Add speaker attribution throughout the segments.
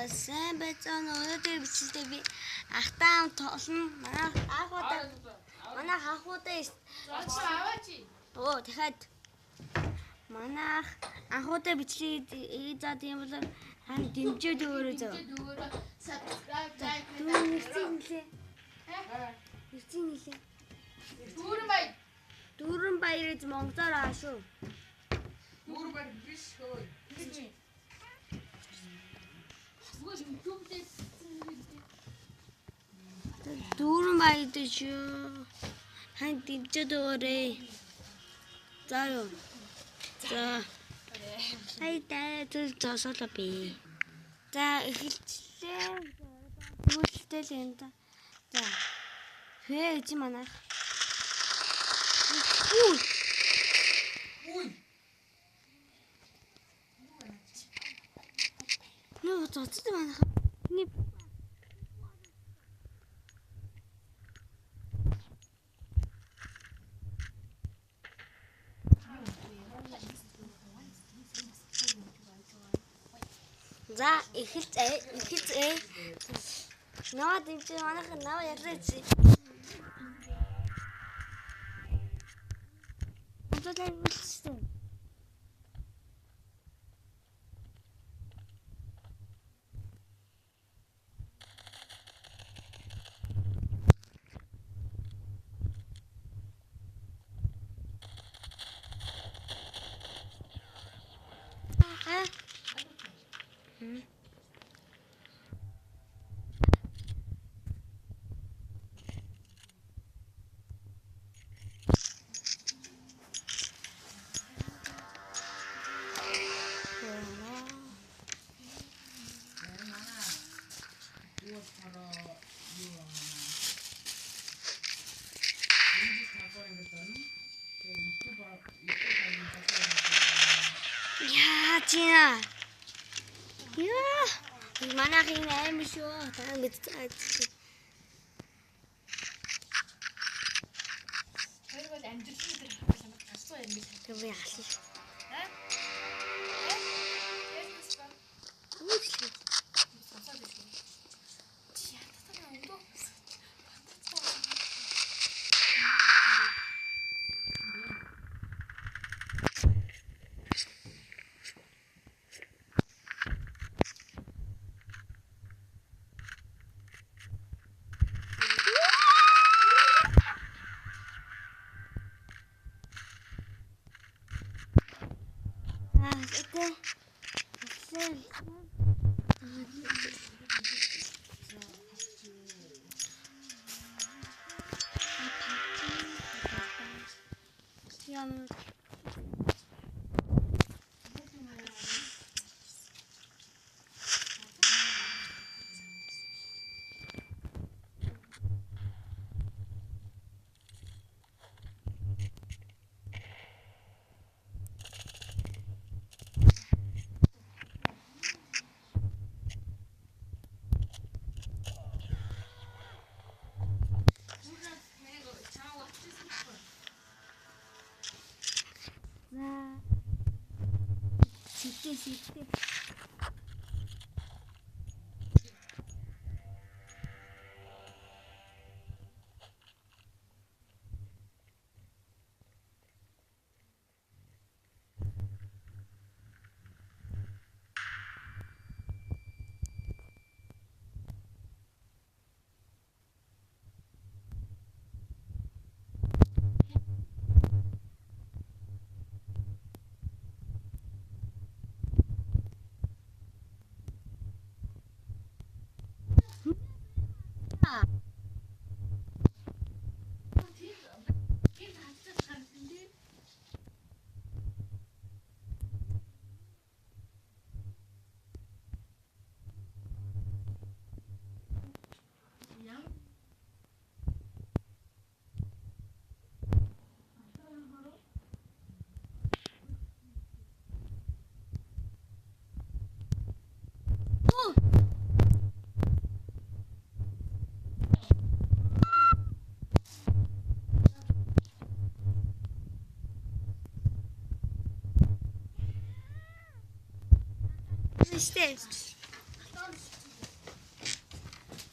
Speaker 1: сайн байцаана. Өнөөдөр бичлээ би ахтаам тоолно. Манай хахуудаа оо дахиад манай анхудаа бичлээ за тийм бол хань дэмжээд өөрөө зав.
Speaker 2: Subscribe like
Speaker 1: нэлээ. Дүүрэн баярыг монголоор аашуу.
Speaker 2: Дүүрэн баяр биш хөөе.
Speaker 1: Дүүрэн баяр шүү. Хань дэмжээд өөрөө. За юу. За. Хайдаа зоосоо би. За эхэлчихлээ. Бүгдтэй л энэ. За. Хөөж манай. Үй. Нөө зоцсон манай. Ни За эхэлцээ. Наа дэмжээ манайхан наа ядраач. Онцлог үлдсэн. Яа. Манайхын аим шүү. Та мэдчихэж.
Speaker 2: Тэр бол амжилтны дээр хамгаалах асуу юм биш.
Speaker 1: Тэр би ахлаа. Ситэ. İşte.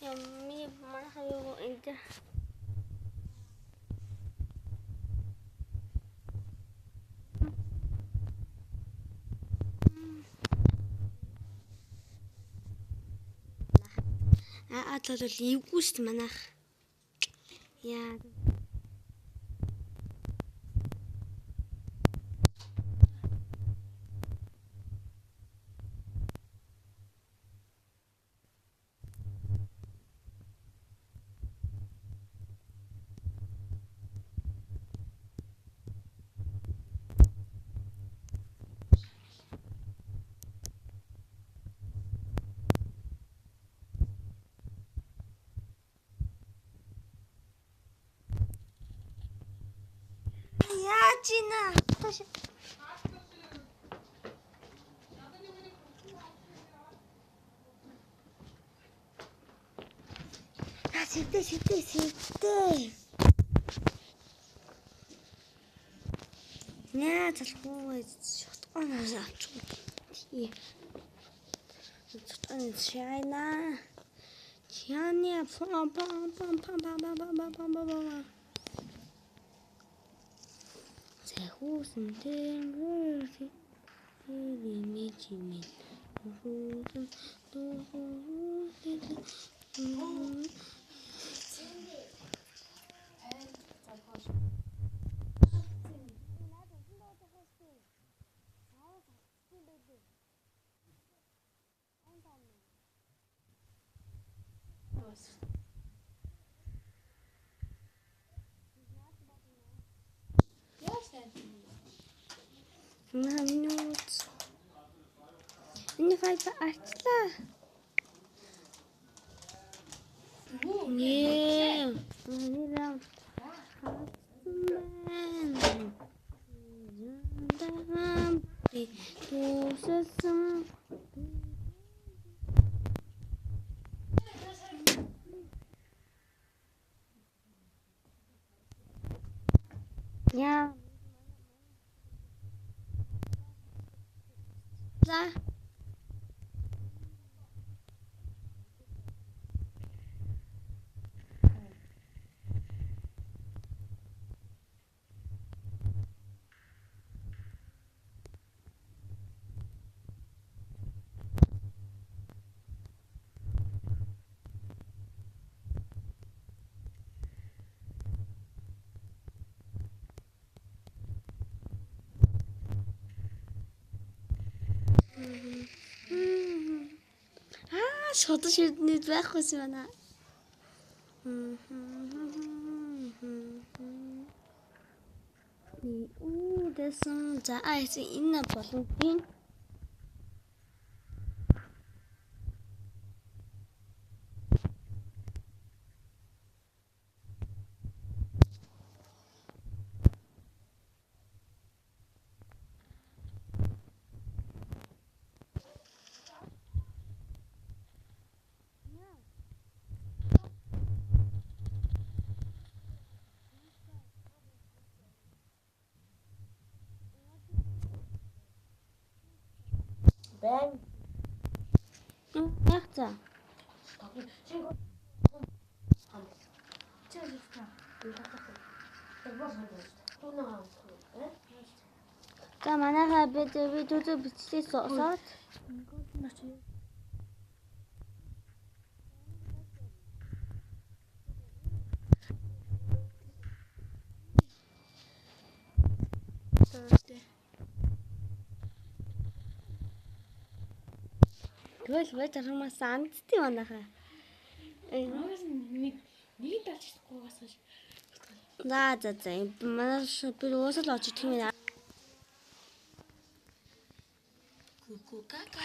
Speaker 1: Ями манайхаа энд бол эвгүй шүү дээ манайх. Яа. Яачина. Сэтэ. Наа залхуу шотгоноос авчих. Тий. Шотгоноос шайна. Чаня пам. Хусан тэнгэр мичимин хусан минут. Энэ файв арчлаа. Нээ. Нэрээ. Yeah. Шодог ширднэд байхгүйс байна. Дэсэн за энэ болон тийм. Бэн. Яг за. За манайхаа бид видео бичлээ соосоод. Тэгвэл байтармаас андтыг манайхаа. Нэг талч гуйгаас хаш. За. Манай би уусал очиж тийм ээ. Кака.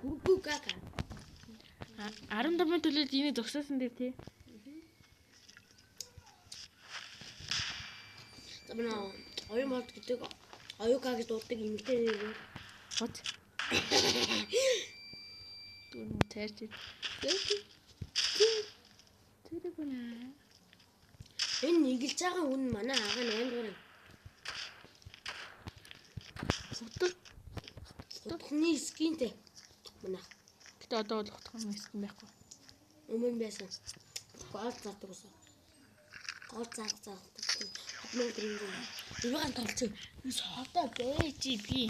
Speaker 1: Үгүй кака.
Speaker 3: 15 төлөөд энийг зогсоосон дээр тий.
Speaker 1: Забна оюумод гэдэг оюука гэж дууддаг эмэгтэй нэр.
Speaker 3: Хот. Түн таарч. Тэр гэнэ.
Speaker 1: Энэ нэгэлж байгаа хүн манай агаа 8 дугаар. Утганы скинтэй. Манай.
Speaker 3: Гэтэ одоо бол утгах юм эсвэл байхгүй.
Speaker 1: Өмнө байсан. Гол заадаг ус. Гол заадаг. Хатмаг дэрэн. Иван толцоо.
Speaker 3: Содоо бэж би.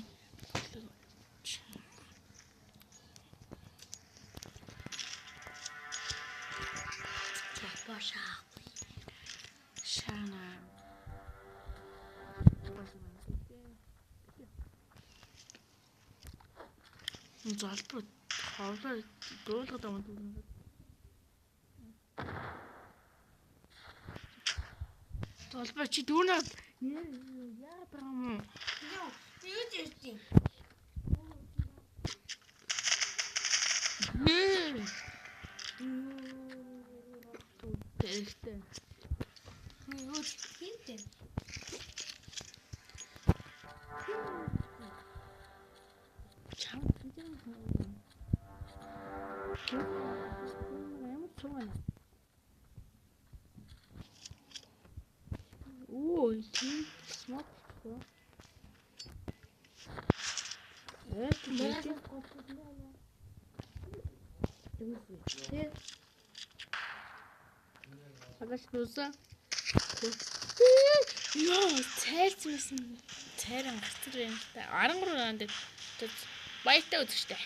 Speaker 1: Баша.
Speaker 3: Шана. Залбар хавлаа дуулгаад байгаа юм. Залбар чи дүүнээ яа бам.
Speaker 1: Тэгээд ирсэн.
Speaker 3: Тэрхтээ.
Speaker 1: Юу хийвтэй?
Speaker 3: Чам тийм юм. Ямар цогно. Оо, тийм смок.
Speaker 1: Мэрэг
Speaker 3: Агаш нуса. Яа, цайрсан байсан. Цайран гацар юм та. 13 онд баяртай үзэгчтэй.